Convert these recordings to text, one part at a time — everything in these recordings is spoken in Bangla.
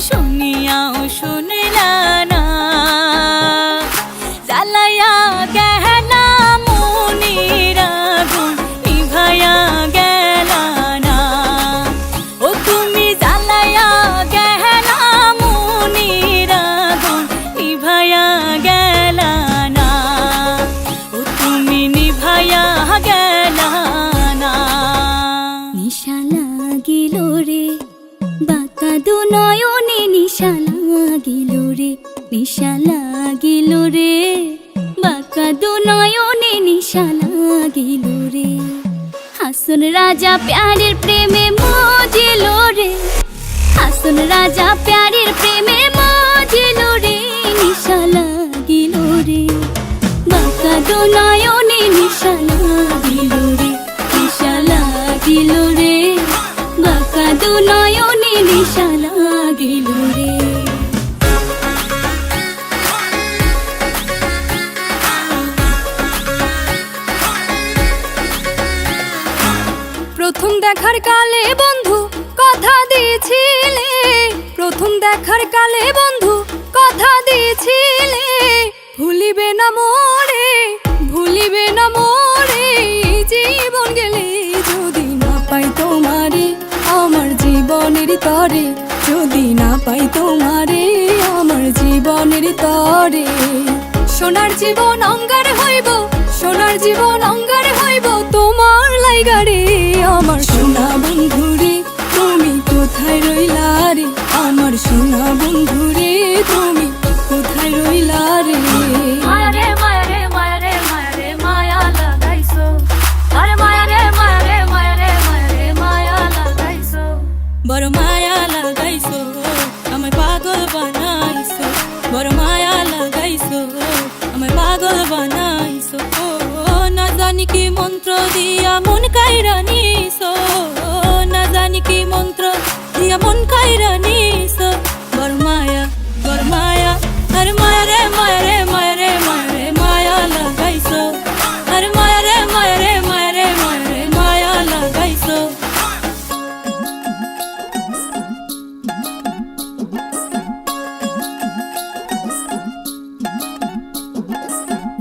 শুনিয়াও শুনলা না, জ্বালায়া গেলা মনের আগুন নিভায়া গেলা না। ও তুমি জ্বালায়া গেলা মনের আগুন নিভায়া গেলা না, ও তুমি নিভায়া গেলা না। নিশা লাগিল রে বাঁকা দু নয়নে, নিশা লাগিল রে, নিশা লাগিল রে বাঁকা দু নয়নে, নিশা লাগিল রে। হাসন রাজা প্যারের প্রেমে মজিল রে, হাসন রাজা প্যারের প্রেমে মজিল রে, নিশা লাগিল রে বাঁকা দু নয়নে, নিশা লাগিল রে, নিশা লাগিল রে বাঁকা দু নয়নে, নিশা লাগিল রে। প্রথম দেখার কালে বন্ধু কথা দিয়েছিলে, প্রথম দেখার কালে বন্ধু কথা দিয়েছিলে, ভুলিবে না মোরে, ভুলিবে না মোরে, জীবন গেলে যদি না পাই তোমারে আমার জীবনের তরে, যদি না পাই তোমারে আমার জীবনের তরে। সোনার জীবন অঙ্গার হইব, সোনার জীবন অঙ্গার হইব তোমার লাইগারে, আমার সোনা বন্ধুরে তুমি কোথায় রইলা রে, আমার সোনা বন্ধুরে তুমি কোথায় রইলা রে। মায়া রে মায়া রে মায়া রে মায়া রে মায়া লাগাইছো, আরে মায়া রে মায়া রে মায়া রে মায়া রে মায়া লাগাইছো, বড় মায়া লাগাইছো আমায় পাগল বানাইছো, বড় মায়া লাগাইছো আমায় পাগল বানাইছো। না জানি কি মন্ত্র দিয়া মন কাইরা নিছো, না জানি কি মন্ত্র দিয়া মন কাইরা নিছো, বড় মায়া বড় মায়া, আরে মায়া রে মায়া রে মায়া রে মায়া রে মায়া লাগাইছো, আরে মায়া রে মায়া রে মায়া রে মায়া রে মায়া লাগাইছো।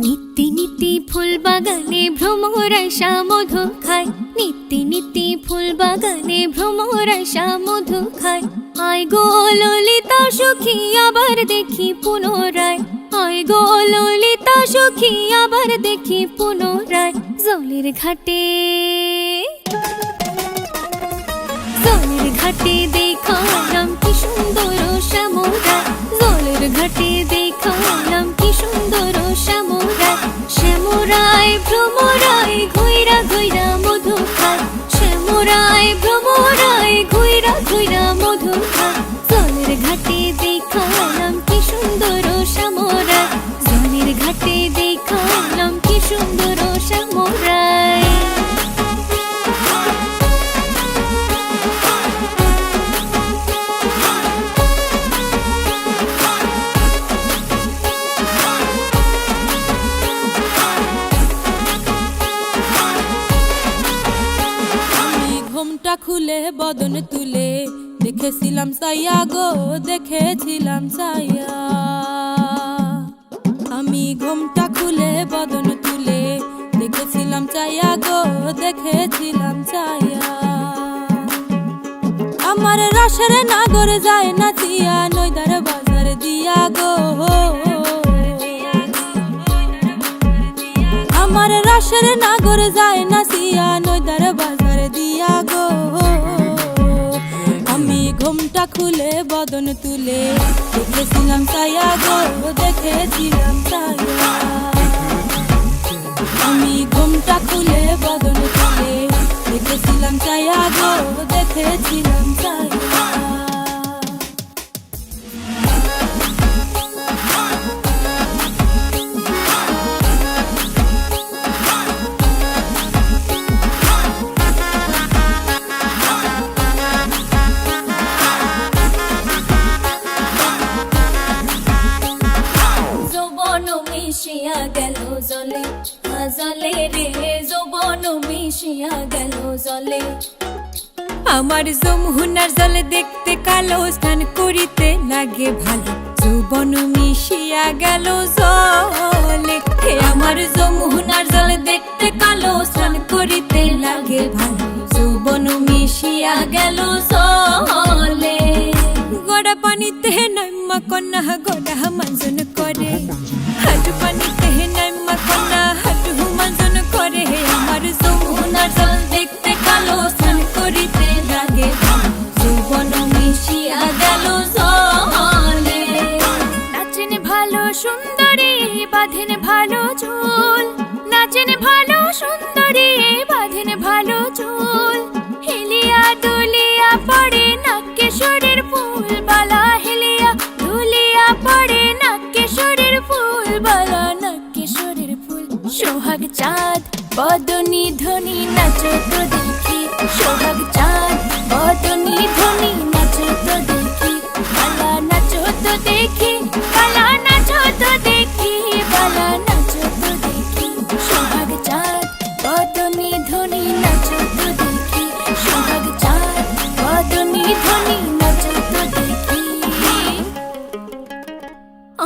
নিত্যি নিত্যি ফুল বাগানে ভ্রমর আশা মধু খায়, নিত্যি নিত্যি ফুল বাগানে ভ্রমর আশা মধু খায়। আয় গো ললিতা সখী আবার দেখি পুনরায়, আয় গো ললিতা সখী আবার দেখি পুনরায়। জলের ঘাটে জলের ঘাটে দেখালাম কি সুন্দর শ্যামরায়, জলের ঘাটে দেখালাম কি সুন্দর শ্যামরায়। শ্যামরায় ভ্রমরায় ঘুইরা ঘুইরা মধু খায়, শ্যামরায় ভ্রমরায় ঘুইরা ঘুইরা মধু খায়। জলের ঘাটে দেখালাম কি সুন্দর শ্যামরায়, জলের ঘাটে দেখালাম কি সুন্দর শ্যামরায়। ঘুমটা খুলে বদন তুলে দেখেছিলাম সাইয়া গো, দেখেছিলাম সাইয়া। আমি ঘুমটা খুলে বদন তুলে দেখেছিলাম চাইয়া গো, দেখেছিলাম চাইয়া। আমার রসের নাগর যায় নাচিয়া নইদার বাজার দিয়া গো, আমার রসের নাগর যায় নাচিয়া নইদার বাজার দিয়া গো। আমি ঘুমটা খুলে বদন তুলে দেখেছিলাম চাইয়া গো, দেখেছিলাম চাইয়া। আমি ঘুমটা খুলে বদন তুলে দেখেছিলাম চাইয়া গো, দেখেছিলাম চাইয়া। মিশিয়া গেল জলে, জলে রে যৌবন মিশিয়া গেল জলে। আমার যমুনার জল দেখতে কালো, স্নান করিতে লাগে ভালো, যৌবন মিশিয়া গেল জলে। হে আমার যমুনার জল দেখতে কালো, স্নান করিতে লাগে ভালো, যৌবন মিশিয়া গেল জলে। গড়া পানিতে নাইমা কন্যা গড়া মাঞ্জন করে, হাঁটু পানিতে নাইমা কন্যা হাঁটু মাঞ্জন করে। হে আমার যমুনার জল দেখতে কালো, স্নান করিতে লাগে ভালো, যৌবন মিশিয়া গেল জলে। নাচেন ভালো সুন্দরী, বাঁধেন ভালো চুল, নাচেন ভালো সুন্দরী, বাঁধেন ভালো চুল। হেলিয়া দুলিয়া পড়ে নাকেশ্বরের ফুল বালা, হেলিয়া দুলিয়া পড়ে নাকেশ্বরের ফুল বালা, নাকেশ্বরের ফুল। সোহাগ চাঁদ বদনী ধ্বনি নাচো তো দেখি, সোহাগ চাঁদ বদনী ধ্বনি নাচো তো দেখি, বালা নাচো তো দেখি, বালা নাচো তো দেখি, বালা নাচো তো দেখি। সোহাগ চাঁদ বদনী ধ্বনি নাচো তো দেখি, সোহাগ চাঁদ বদনী ধ্বনি নাচো তো দেখি।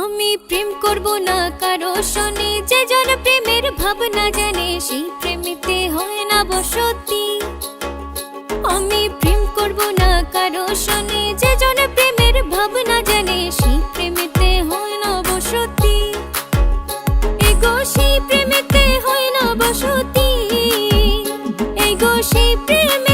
আমি প্রেম করব না কারো শোনে, যে জন প্রেমের ভাবনা জানে, সেই প্রেমেতে হয় না বসতি। আমি প্রেম করব না কারো শোনে, যে জন প্রেমের ভাবনা জানে, সেই প্রেমেতে হয় না বসতি। এগো সেই প্রেমেতে হয় না বসতি, এগো সেই প্রেম